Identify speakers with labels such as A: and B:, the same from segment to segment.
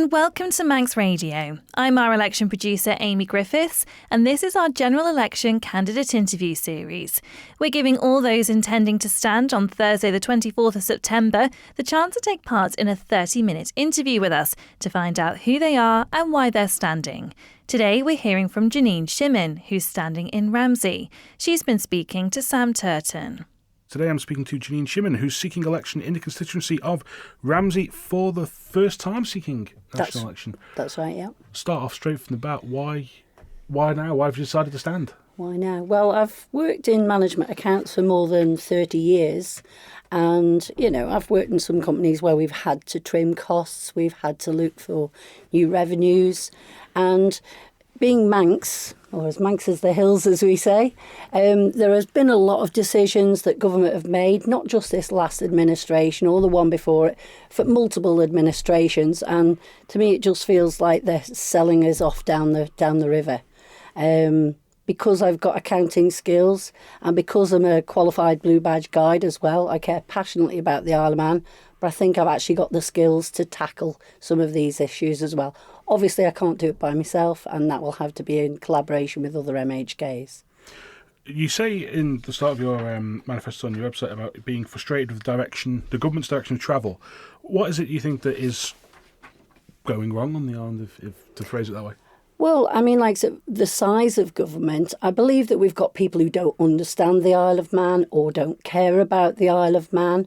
A: and welcome to Manx Radio. I'm our election producer Amy Griffiths, and this is our general election candidate interview series. We're giving all those intending to stand on Thursday the 24th of September the chance to take part in a 30-minute interview with us to find out who they are and why they're standing. Today we're hearing from Janine Shimmin, who's standing in Ramsey. She's been speaking to Sam Turton.
B: Today I'm speaking to Janine Shimmin, who's seeking election in the constituency of Ramsey for the first time seeking national election.
C: That's right, yeah.
B: Start off straight from the bat. Why now? Why have you decided to stand?
C: Why now? Well, I've worked in management accounts for more than 30 years. And, I've worked in some companies where we've had to trim costs. We've had to look for new revenues. And being Manx, or as Manx as the hills, as we say, there has been a lot of decisions that government have made, not just this last administration or the one before it, for multiple administrations. And to me, it just feels like they're selling us off down the river. Because I've got accounting skills and because I'm a qualified Blue Badge guide as well, I care passionately about the Isle of Man, but I think I've actually got the skills to tackle some of these issues as well. Obviously, I can't do it by myself, and that will have to be in collaboration with other MHKs.
B: You say in the start of your manifesto on your website about being frustrated with the government's direction of travel. What is it you think that is going wrong on the island, if to phrase it that way?
C: Well, the size of government, I believe that we've got people who don't understand the Isle of Man or don't care about the Isle of Man,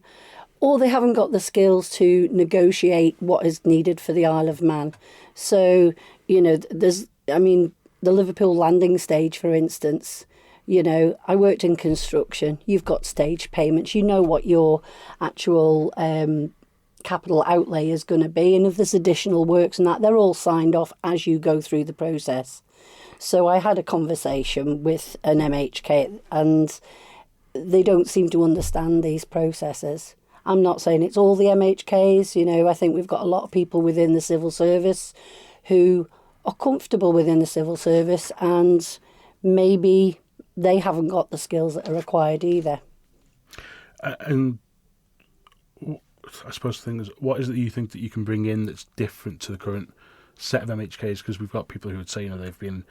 C: or they haven't got the skills to negotiate what is needed for the Isle of Man. So, the Liverpool landing stage, for instance, I worked in construction. You've got stage payments. You know what your actual capital outlay is going to be. And if there's additional works and that, they're all signed off as you go through the process. So I had a conversation with an MHK and they don't seem to understand these processes. I'm not saying it's all the MHKs, I think we've got a lot of people within the civil service who are comfortable within the civil service and maybe they haven't got the skills that are required either.
B: And I suppose the thing is, what is it you think that you can bring in that's different to the current set of MHKs? Because we've got people who would say, they've been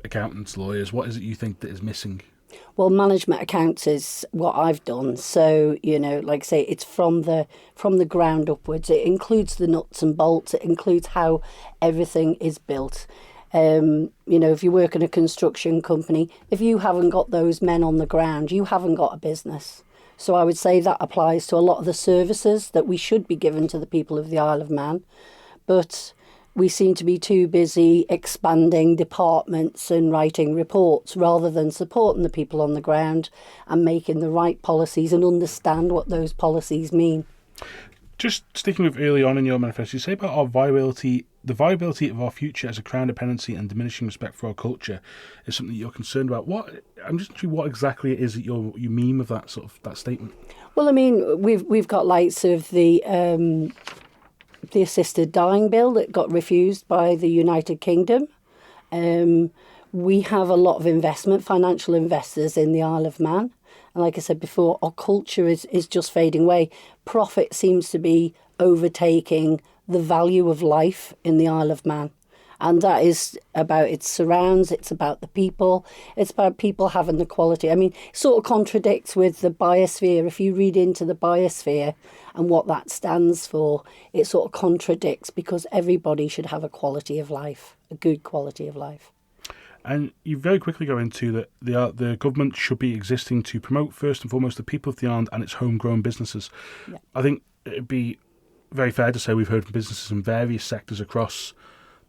B: accountants, lawyers. What is it you think that is missing?
C: Well, management accounts is what I've done. So, like I say, it's from the ground upwards. It includes the nuts and bolts. It includes how everything is built. If you work in a construction company, if you haven't got those men on the ground, you haven't got a business. So I would say that applies to a lot of the services that we should be given to the people of the Isle of Man. But we seem to be too busy expanding departments and writing reports rather than supporting the people on the ground and making the right policies and understand what those policies mean.
B: Just sticking with early on in your manifesto, you say about the viability of our future as a crown dependency and diminishing respect for our culture is something that you're concerned about. I'm just wondering what exactly it is that you mean with that that statement. Well,
C: we've got lights of the assisted dying bill that got refused by the United Kingdom. We have a lot of financial investors in the Isle of Man. And like I said before, our culture is just fading away. Profit seems to be overtaking the value of life in the Isle of Man. And that is about its surrounds, it's about the people, it's about people having the quality. It sort of contradicts with the biosphere. If you read into the biosphere and what that stands for, it sort of contradicts because everybody should have a quality of life, a good quality of life.
B: And you very quickly go into that the government should be existing to promote first and foremost the people of the island and its homegrown businesses. Yeah. I think it'd be very fair to say we've heard from businesses in various sectors across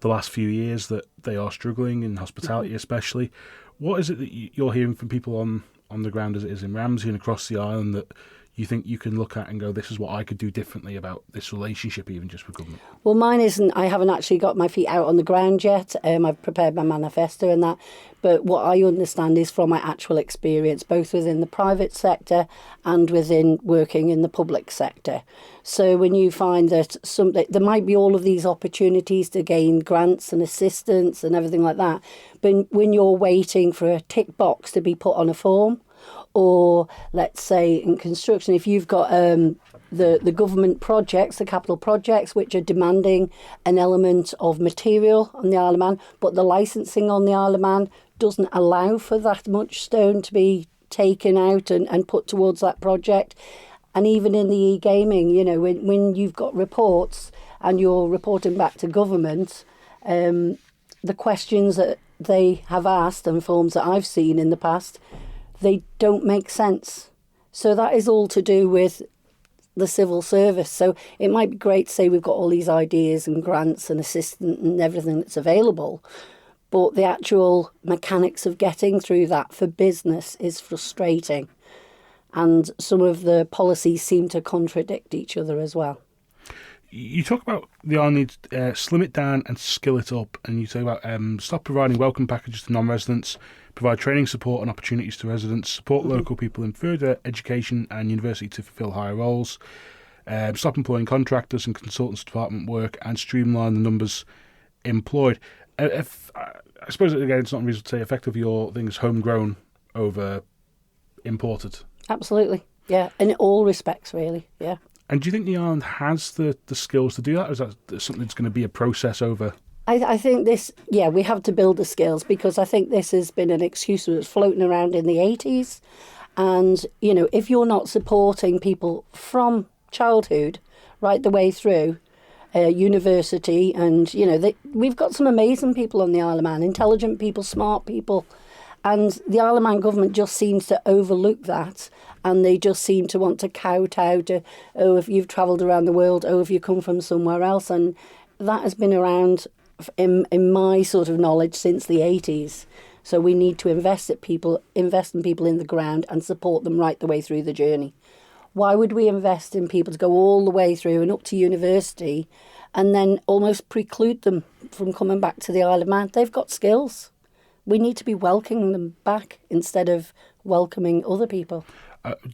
B: the last few years that they are struggling, in hospitality especially. What is it that you're hearing from people on the ground as it is in Ramsey and across the island that you think you can look at and go, this is what I could do differently about this relationship, even just with government?
C: Well, mine isn't. I haven't actually got my feet out on the ground yet. I've prepared my manifesto and that. But what I understand is from my actual experience, both within the private sector and within working in the public sector. So when you find that there might be all of these opportunities to gain grants and assistance and everything like that, but when you're waiting for a tick box to be put on a form, or let's say in construction, if you've got the government projects, the capital projects, which are demanding an element of material on the Isle of Man, but the licensing on the Isle of Man doesn't allow for that much stone to be taken out and put towards that project. And even in the e-gaming, you know, when you've got reports and you're reporting back to government, the questions that they have asked and forms that I've seen in the past, they don't make sense. So that is all to do with the civil service. So it might be great to say we've got all these ideas and grants and assistance and everything that's available, but the actual mechanics of getting through that for business is frustrating. And some of the policies seem to contradict each other as well.
B: You talk about the Isle needs slim it down and skill it up, and you talk about stop providing welcome packages to non-residents, provide training support and opportunities to residents, support local people in further education and university to fulfil higher roles, stop employing contractors and consultants to department work, and streamline the numbers employed. I suppose, again, it's not unreasonable to say effectively your thing is homegrown over imported.
C: Absolutely, yeah, in all respects, really, yeah.
B: And do you think the island has the skills to do that, or is that something that's going to be a process over?
C: I think this, we have to build the skills, because I think this has been an excuse that was floating around in the 80s. And, you know, if you're not supporting people from childhood right the way through university, and, you know, we've got some amazing people on the Isle of Man, intelligent people, smart people. And the Isle of Man government just seems to overlook that, and they just seem to want to kowtow to, oh, if you've travelled around the world, oh, if you come from somewhere else. And that has been around in my sort of knowledge since the 80s. So we need to invest in people in the ground and support them right the way through the journey. Why would we invest in people to go all the way through and up to university and then almost preclude them from coming back to the Isle of Man? They've got skills. We need to be welcoming them back instead of welcoming other people.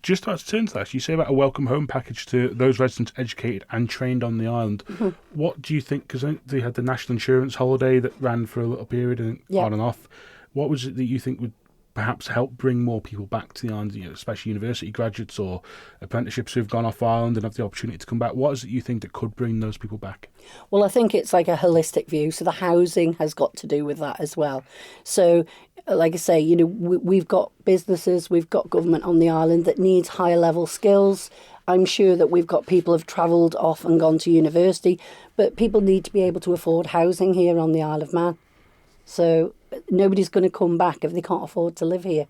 B: Just to turn to that, you say about a welcome home package to those residents educated and trained on the island. Mm-hmm. What do you think, because they had the national insurance holiday that ran for a little period and on and off. What was it that you think would perhaps help bring more people back to the island, you know, especially university graduates or apprenticeships who've gone off island and have the opportunity to come back? What is it you think that could bring those people back?
C: Well, I think it's like a holistic view. So the housing has got to do with that as well. So, like I say, you know, we've got businesses, we've got government on the island that needs higher level skills. I'm sure that we've got people who've travelled off and gone to university, but people need to be able to afford housing here on the Isle of Man. So nobody's going to come back if they can't afford to live here.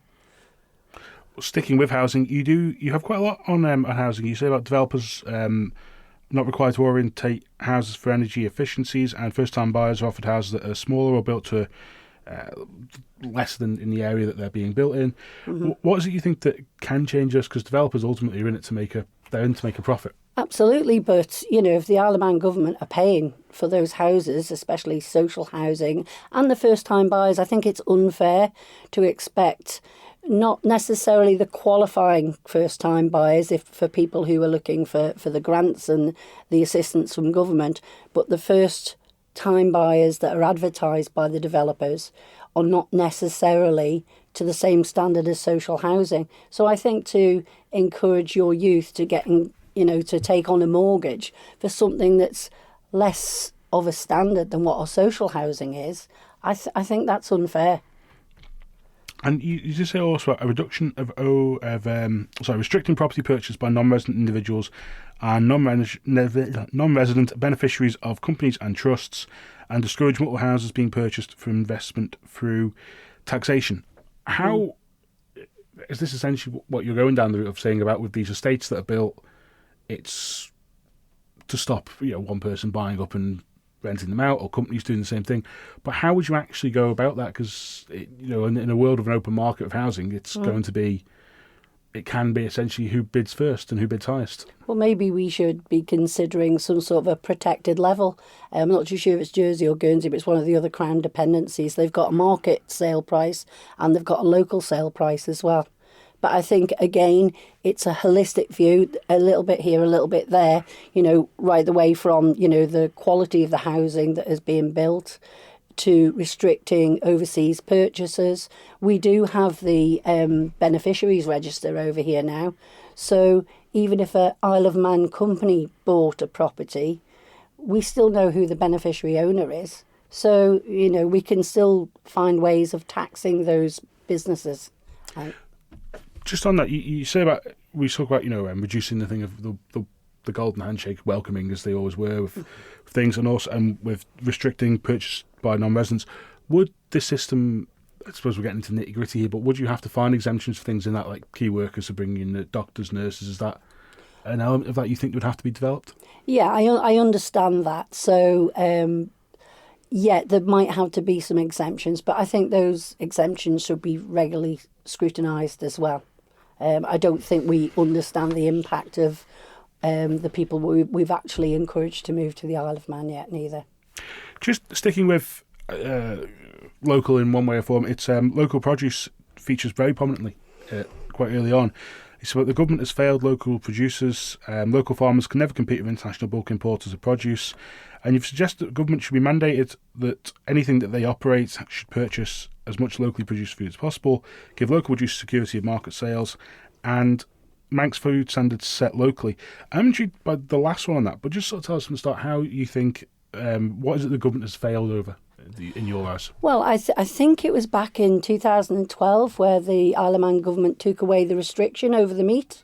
B: Sticking with housing, you have quite a lot on housing. You say about developers not required to orientate houses for energy efficiencies, and first-time buyers are offered houses that are smaller or built to less than in the area that they're being built in. Mm-hmm. What is it you think that can change this? Because developers ultimately are in it to make a profit.
C: Absolutely, but you know, if the Isle of Man government are paying for those houses, especially social housing, and the first-time buyers, I think it's unfair to expect not necessarily the qualifying first-time buyers for people who are looking for the grants and the assistance from government, but the first-time buyers that are advertised by the developers are not necessarily to the same standard as social housing. So I think to encourage your youth to to take on a mortgage for something that's less of a standard than what our social housing is, I think that's unfair.
B: And you just say also a reduction of restricting property purchase by non-resident individuals and non-resident beneficiaries of companies and trusts, and discourage multiple houses being purchased for investment through taxation. How is this essentially what you're going down the route of saying about with these estates that are built? It's to stop one person buying up and renting them out, or companies doing the same thing. But how would you actually go about that? Because in a world of an open market of housing, it's going to be, it can be essentially who bids first and who bids highest. Well,
C: maybe we should be considering some sort of a protected level. I'm not too sure if it's Jersey or Guernsey, but it's one of the other Crown dependencies. They've got a market sale price and they've got a local sale price as well. But I think, again, it's a holistic view, a little bit here, a little bit there, right the way from, the quality of the housing that is being built to restricting overseas purchases. We do have the beneficiaries register over here now. So even if an Isle of Man company bought a property, we still know who the beneficiary owner is. So, we can still find ways of taxing those businesses.
B: Just on that, we talk about, reducing the thing of the golden handshake, welcoming as they always were with things, and with restricting purchase by non-residents. Would this system, I suppose we're getting into nitty gritty here, but would you have to find exemptions for things in that, like key workers, to bring in the doctors, nurses? Is that an element of that you think would have to be developed?
C: Yeah, I understand that. So, there might have to be some exemptions, but I think those exemptions should be regularly scrutinised as well. I don't think we understand the impact of the people we've actually encouraged to move to the Isle of Man yet, neither.
B: Just sticking with local in one way or form, it's local produce features very prominently quite early on. So the government has failed local producers. Local farmers can never compete with international bulk importers of produce. And you've suggested that the government should be mandated that anything that they operate should purchase as much locally produced food as possible, give local producers security of market sales, and Manx food standards set locally. I'm intrigued by the last one on that, but just sort of tell us from the start how you think, what is it the government has failed over in your eyes?
C: Well, I think it was back in 2012 where the Isle of Man government took away the restriction over the meat.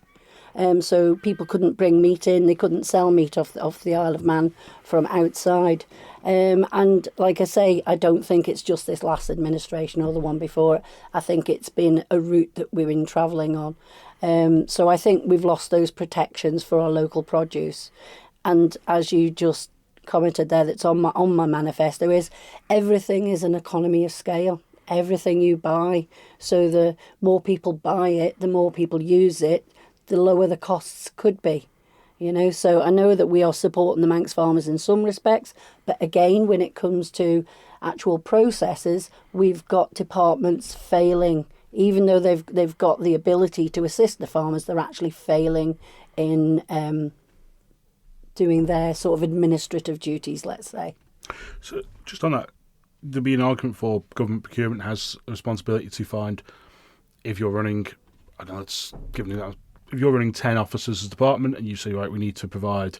C: So people couldn't bring meat in, they couldn't sell meat off the Isle of Man from outside. And like I say, I don't think it's just this last administration or the one before. I think it's been a route that we've been travelling on. So I think we've lost those protections for our local produce. And as you just commented there, that's on my manifesto, is everything is an economy of scale. Everything you buy. So the more people buy it, the more people use it, the lower the costs could be. So I know that we are supporting the Manx farmers in some respects, but again, when it comes to actual processes, we've got departments failing. Even though they've got the ability to assist the farmers, they're actually failing in doing their sort of administrative duties, let's say.
B: So just on that, there'd be an argument for government procurement has a responsibility to find, if you're running, I don't know, it's given that. If you're running 10 officers as a department and you say, right, we need to provide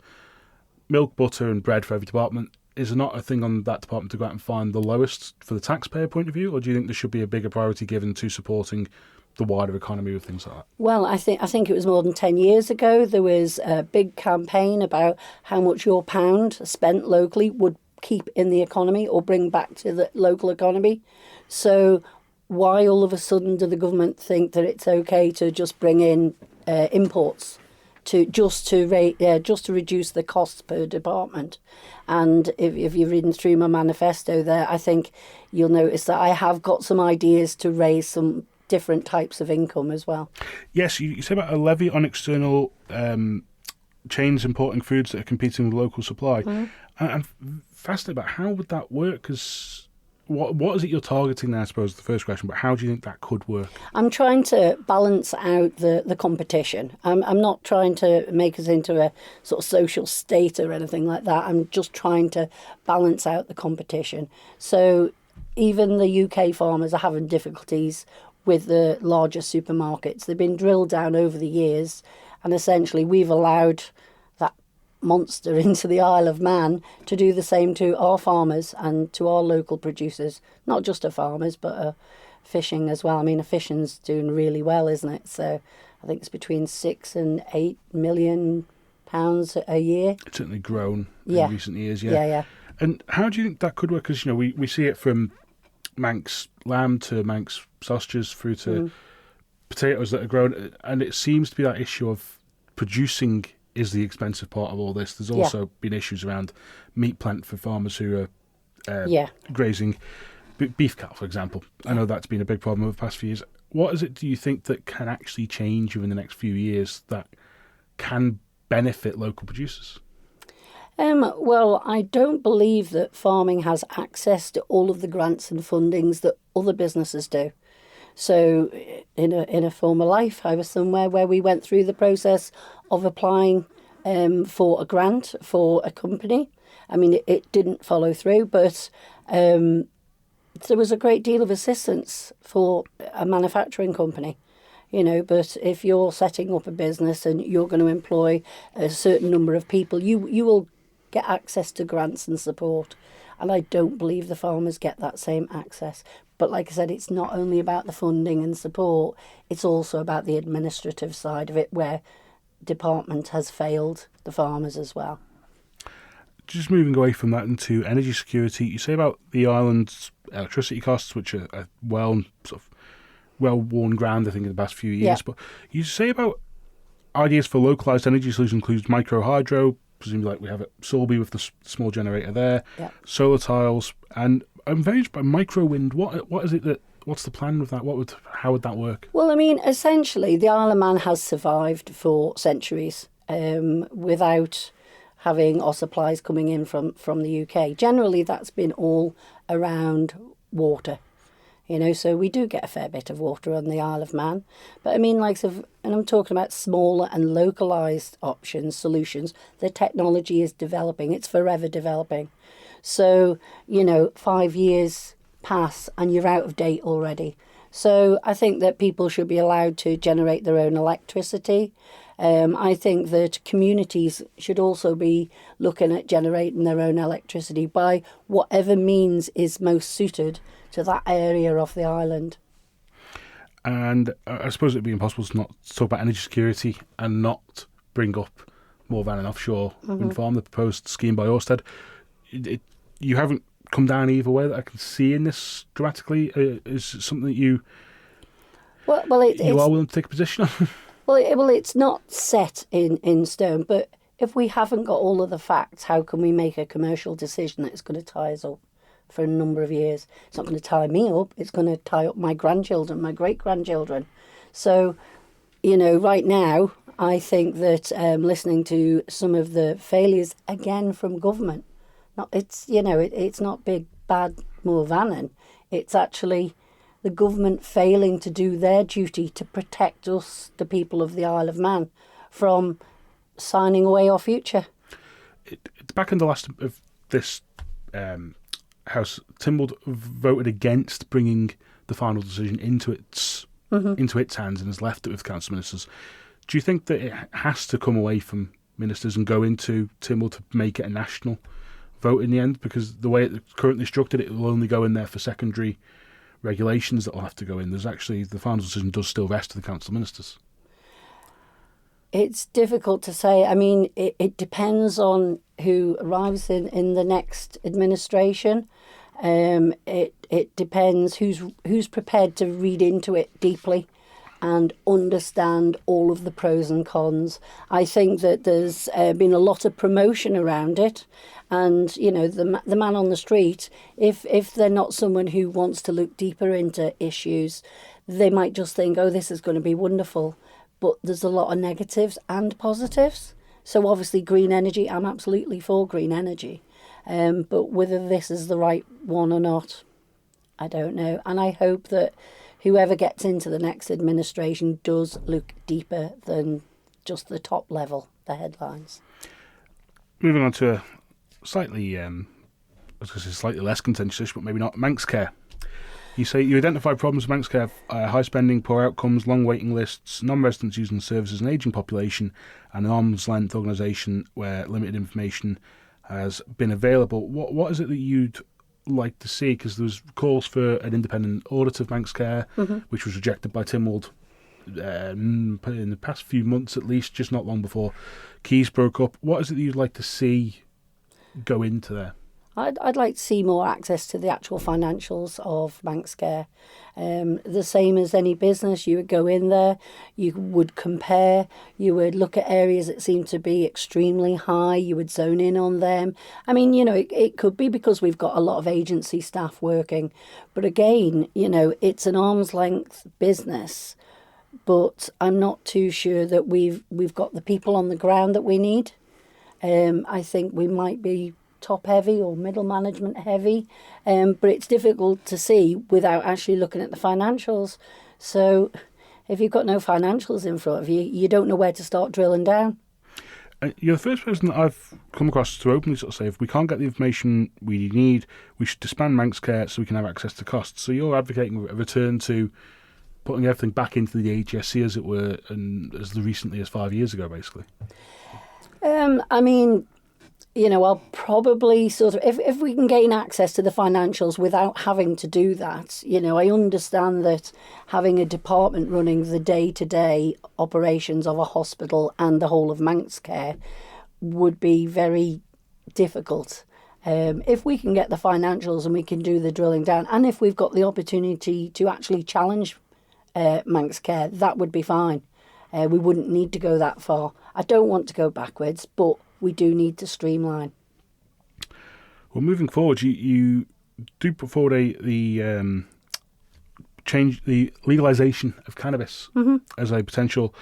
B: milk, butter and bread for every department, is there not a thing on that department to go out and find the lowest for the taxpayer point of view? Or do you think there should be a bigger priority given to supporting the wider economy with things like that?
C: Well, I think it was more than 10 years ago. There was a big campaign about how much your pound spent locally would keep in the economy or bring back to the local economy. So why all of a sudden do the government think that it's okay to just bring in imports to reduce the costs per department? And if you're reading through my manifesto there, I think you'll notice that I have got some ideas to raise some different types of income as well.
B: Yes, you say about a levy on external chains importing foods that are competing with local supply. Mm-hmm. And I'm fascinated about how would that work, because what is it you're targeting there, I suppose, the first question, but how do you think that could work? I'm
C: trying to balance out the competition. I'm not trying to make us into a sort of social state or anything like that. I'm just trying to balance out the competition. So even the UK farmers are having difficulties with the larger supermarkets. They've been drilled down over the years, and essentially we've allowed that monster into the Isle of Man to do the same to our farmers and to our local producers, not just our farmers, but fishing as well. I mean, fishing's doing really well, isn't it? So I think it's between £6 and £8 million a year.
B: It's certainly grown in recent years,
C: Yeah.
B: And how do you think that could work? Because, we see it from Manx lamb to Manx sausages through to potatoes that are grown, and it seems to be that issue of producing is the expensive part of all this. There's also been issues around meat plant for farmers who are grazing beef cattle, for example. I know that's been a big problem over the past few years. What is it, do you think, that can actually change within the next few years that can benefit local producers?
C: Well, I don't believe that farming has access to all of the grants and fundings that other businesses do. So in a former life, I was somewhere where we went through the process of applying for a grant for a company. I mean, it didn't follow through, but there was a great deal of assistance for a manufacturing company. But if you're setting up a business and you're going to employ a certain number of people, you will get access to grants and support. And I don't believe the farmers get that same access. But like I said, it's not only about the funding and support, it's also about the administrative side of it, where department has failed the farmers as well.
B: Just moving away from that into energy security, you say about the island's electricity costs, which are well-worn ground, I think, in the past few years.
C: Yeah.
B: But you say about ideas for localised energy solutions includes micro hydro, presumably like we have at Sulby with the small generator there, solar tiles, and I'm very interested by micro wind. What is it that? What's the plan with that? How would that work?
C: Well, I mean, essentially, the Isle of Man has survived for centuries without having our supplies coming in from the UK. Generally, that's been all around water. So we do get a fair bit of water on the Isle of Man. But I mean, and I'm talking about smaller and localised options, solutions. The technology is developing. It's forever developing. So, 5 years pass and you're out of date already. So I think that people should be allowed to generate their own electricity. I think that communities should also be looking at generating their own electricity by whatever means is most suited to that area of the island.
B: And I suppose it'd be impossible to not talk about energy security and not bring up Morvan and offshore wind farm, the proposed scheme by Ørsted. You haven't come down either way that I can see in this dramatically. Is it something that you are willing to take a position on?
C: Well, it's not set in stone, but if we haven't got all of the facts, how can we make a commercial decision that's going to tie us up for a number of years? It's not going to tie me up. It's going to tie up my grandchildren, my great-grandchildren. So, right now, I think that listening to some of the failures, again, from government, it's not big, bad Morvannon. It's actually the government failing to do their duty to protect us, the people of the Isle of Man, from signing away our future.
B: It's back in the last of this House. Tynwald voted against bringing the final decision into its hands and has left it with council ministers. Do you think that it has to come away from ministers and go into Tynwald to make it a national vote in the end? Because the way it's currently structured, it will only go in there for secondary regulations that will have to go in. There's actually, the final decision does still rest with the council ministers.
C: It's difficult to say. I mean, it depends on who arrives in the next administration. It depends who's prepared to read into it deeply and understand all of the pros and cons. I think that there's been a lot of promotion around it. And, the man on the street, if they're not someone who wants to look deeper into issues, they might just think, oh, this is going to be wonderful. But there's a lot of negatives and positives. So obviously green energy, I'm absolutely for green energy. But whether this is the right one or not, I don't know. And I hope that whoever gets into the next administration does look deeper than just the top level, the headlines.
B: Moving on to a slightly less contentious issue, but maybe not, Manx care. You say you identify problems with Manx care, high spending, poor outcomes, long waiting lists, non-residents using the services, an ageing population, and an arm's length organisation where limited information has been available. What is it that you'd like to see? Because there was calls for an independent audit of Manx care, which was rejected by Tynwald in the past few months at least, just not long before Keys broke up. What is it that you'd like to see go into there?
C: I'd like to see more access to the actual financials of Manx care. The same as any business, you would go in there, you would compare, you would look at areas that seem to be extremely high, you would zone in on them. I mean, it could be because we've got a lot of agency staff working. But again, it's an arm's length business. But I'm not too sure that we've got the people on the ground that we need. I think we might be top heavy or middle management heavy, but it's difficult to see without actually looking at the financials. So if you've got no financials in front of you, you don't know where to start drilling down.
B: You're the first person that I've come across to openly sort of say, if we can't get the information we need, we should disband Manx Care so we can have access to costs. So you're advocating a return to putting everything back into the HSC, as it were, and as recently as 5 years ago, basically.
C: I mean, I'll probably sort of, if we can gain access to the financials without having to do that, I understand that having a department running the day-to-day operations of a hospital and the whole of Manx Care would be very difficult. If we can get the financials and we can do the drilling down, and if we've got the opportunity to actually challenge Manx Care, that would be fine. We wouldn't need to go that far. I don't want to go backwards, but we do need to streamline.
B: Well, moving forward, you do put forward the legalisation of cannabis as a potential,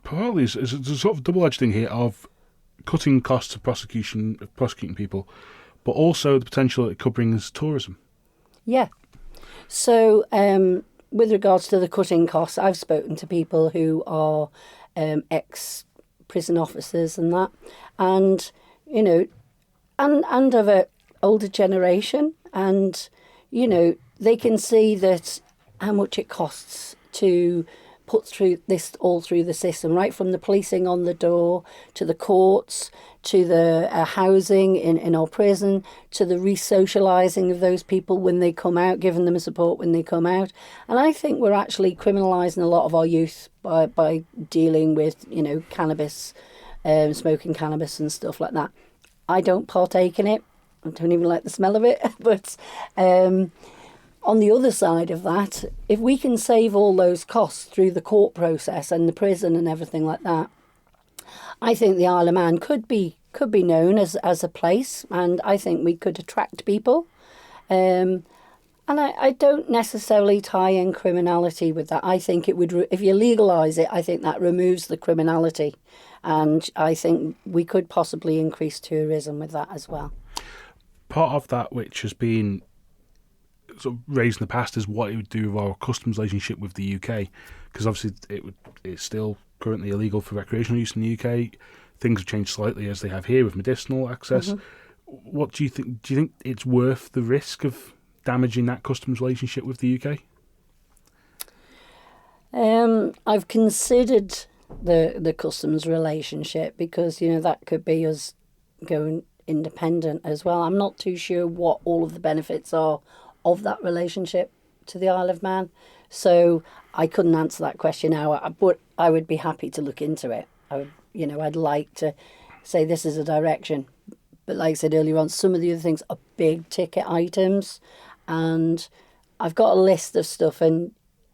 B: probably is a sort of double-edged thing here of cutting costs of prosecuting people, but also the potential it could bring as tourism. Yeah.
C: So, with regards to the cutting costs, I've spoken to people who are ex-prison officers and that, and and of an older generation, and they can see that how much it costs to put through this all through the system, right from the policing on the door to the courts to the housing in our prison to the re-socialising of those people when they come out, giving them support when they come out. And I think we're actually criminalising a lot of our youth by dealing with cannabis, smoking cannabis and stuff like that. I don't partake in it. I don't even like the smell of it. But on the other side of that, if we can save all those costs through the court process and the prison and everything like that, I think the Isle of Man could be known as a place, and I think we could attract people. And I don't necessarily tie in criminality with that. I think it would, if you legalise it, I think that removes the criminality. And I think we could possibly increase tourism with that as well.
B: Part of that which has been sort of raised in the past is what it would do with our customs relationship with the UK, because obviously it's still currently illegal for recreational use in the UK. Things have changed slightly as they have here with medicinal access. What do you think? Do you think it's worth the risk of damaging that customs relationship with the UK?
C: I've considered the customs relationship because that could be us going independent as well. I'm not too sure what all of the benefits are of that relationship to the Isle of Man, so I couldn't answer that question now. But I would be happy to look into it. I'd like to say this is a direction, but like I said earlier on, some of the other things are big ticket items, and I've got a list of stuff, and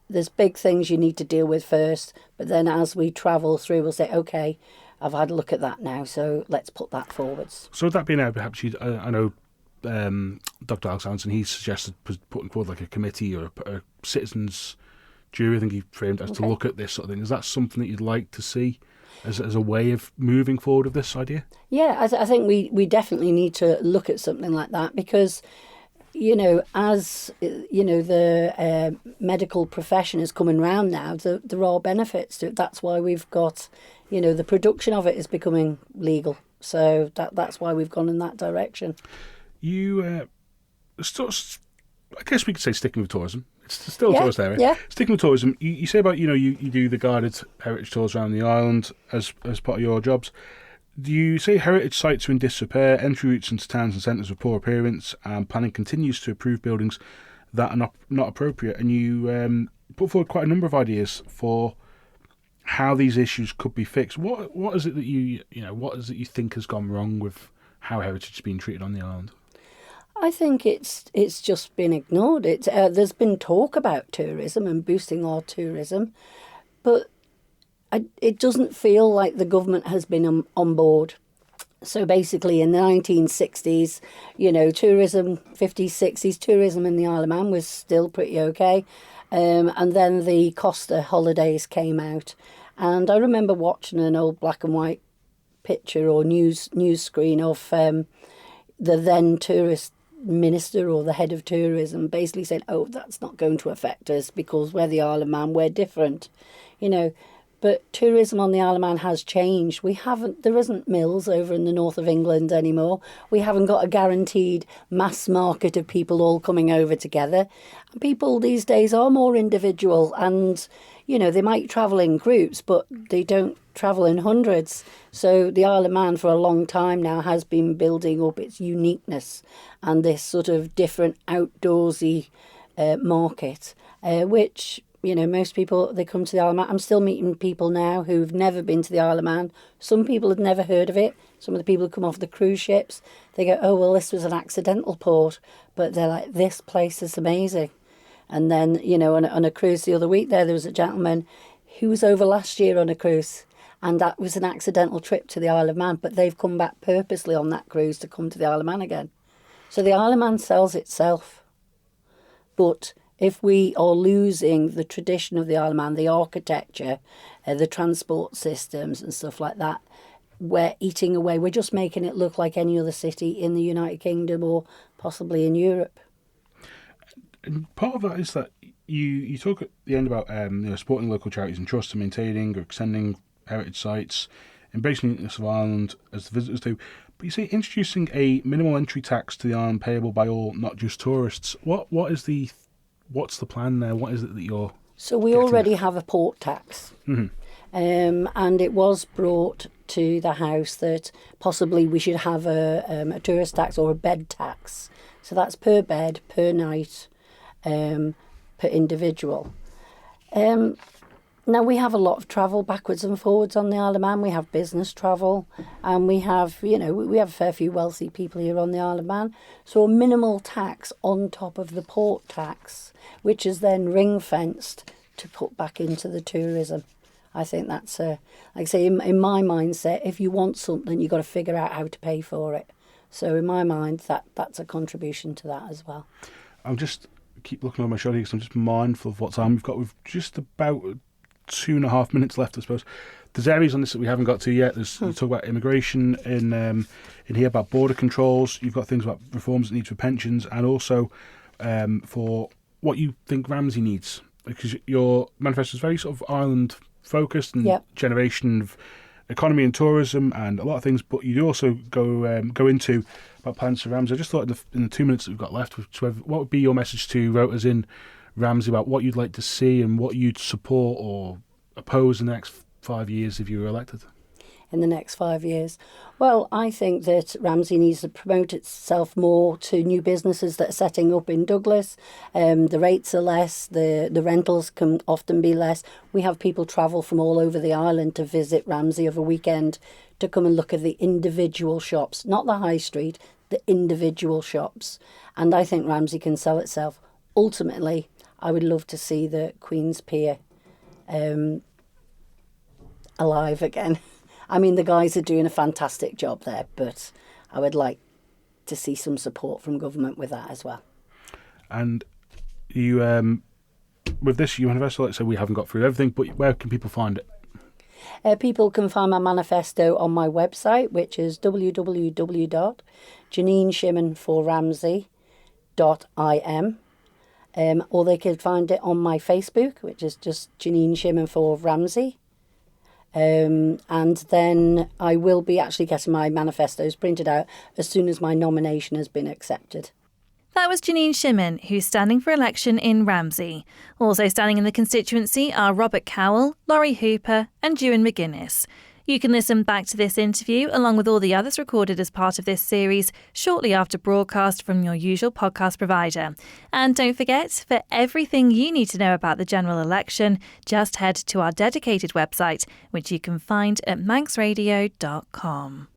C: there's big things you need to deal with first, but then as we travel through, we'll say, okay, I've had a look at that now, so let's put that forwards.
B: So would that be now, perhaps, I know Dr. Alex Anderson, he suggested putting forward like a committee or a citizens' jury, I think he framed it as, to look at this sort of thing. Is that something that you'd like to see as a way of moving forward with this idea?
C: Yeah, I think we definitely need to look at something like that because, as the medical profession is coming round now, there are benefits to it. That's why we've got, the production of it is becoming legal. So that's why we've gone in that direction.
B: You, I guess we could say sticking with tourism. It's still a tourist area.
C: Yeah.
B: Sticking with tourism, you say about, you do the guided heritage tours around the island as part of your jobs. Do you say heritage sites are in disrepair, entry routes into towns and centres with poor appearance, and planning continues to approve buildings that are not appropriate? And you put forward quite a number of ideas for how these issues could be fixed. What is it that you think has gone wrong with how heritage is being treated on the island?
C: I think it's just been ignored. There's been talk about tourism and boosting our tourism, but it doesn't feel like the government has been on board. So basically in the 1960s, tourism, 50s, 60s, tourism in the Isle of Man was still pretty okay. And then the Costa holidays came out. And I remember watching an old black and white picture or news screen of the then tourist minister or the head of tourism basically saying, oh, that's not going to affect us because we're the Isle of Man, we're different. But tourism on the Isle of Man has changed. There isn't mills over in the north of England anymore. We haven't got a guaranteed mass market of people all coming over together. And people these days are more individual, and, they might travel in groups, but they don't travel in hundreds. So the Isle of Man for a long time now has been building up its uniqueness and this sort of different outdoorsy market, which... most people, they come to the Isle of Man. I'm still meeting people now who've never been to the Isle of Man. Some people had never heard of it. Some of the people who come off the cruise ships, they go, oh, well, this was an accidental port. But they're like, this place is amazing. And then, on a cruise the other week there was a gentleman who was over last year on a cruise. And that was an accidental trip to the Isle of Man. But they've come back purposely on that cruise to come to the Isle of Man again. So the Isle of Man sells itself. But... if we are losing the tradition of the Isle of Man, the architecture, the transport systems and stuff like that, we're eating away. We're just making it look like any other city in the United Kingdom or possibly in Europe.
B: And part of that is that you talk at the end about supporting local charities and trusts and maintaining or extending heritage sites, embracing the uniqueness of Ireland as the visitors do. But you say introducing a minimal entry tax to the island payable by all, not just tourists. What's the plan there? What is it that you're...
C: So we already have a port tax.
B: Mm-hmm.
C: And it was brought to the House that possibly we should have a tourist tax or a bed tax. So that's per bed, per night, per individual. Now, we have a lot of travel backwards and forwards on the Isle of Man. We have business travel, and we have, we have a fair few wealthy people here on the Isle of Man. So a minimal tax on top of the port tax, which is then ring-fenced to put back into the tourism. I think that's, like I say, in my mindset, if you want something, you've got to figure out how to pay for it. So in my mind, that's a contribution to that as well.
B: I'll just keep looking over my shoulder because I'm just mindful of what time we've got. We've just about 2.5 minutes left, I suppose. There's areas on this that we haven't got to yet. You talk about immigration in here, about border controls. You've got things about reforms that need for pensions, and also for what you think Ramsey needs, because your manifesto is very sort of Ireland focused and generation of economy and tourism and a lot of things. But you do also go into about plans for Ramsey. I just thought in the 2 minutes that we've got left, what would be your message to voters in Ramsey about what you'd like to see and what you'd support or oppose in the next 5 years if you were elected?
C: In the next 5 years? Well, I think that Ramsey needs to promote itself more to new businesses that are setting up in Douglas. The rates are less, the rentals can often be less. We have people travel from all over the island to visit Ramsey over a weekend to come and look at the individual shops, not the high street, the individual shops. And I think Ramsey can sell itself. Ultimately, I would love to see the Queen's Pier alive again. I mean, the guys are doing a fantastic job there, but I would like to see some support from government with that as well.
B: And you, with this, you manifesto, like I said, we haven't got through everything, but where can people find it?
C: People can find my manifesto on my website, which is www.JanineShimmin4Ramsey.im. Or they could find it on my Facebook, which is just Janine Shimmin for Ramsey. And then I will be actually getting my manifestos printed out as soon as my nomination has been accepted.
A: That was Janine Shimmin, who's standing for election in Ramsey. Also standing in the constituency are Robert Cowell, Lawrie Hooper and Juan McGuinness. You can listen back to this interview along with all the others recorded as part of this series shortly after broadcast from your usual podcast provider. And don't forget, for everything you need to know about the general election, just head to our dedicated website, which you can find at manxradio.com.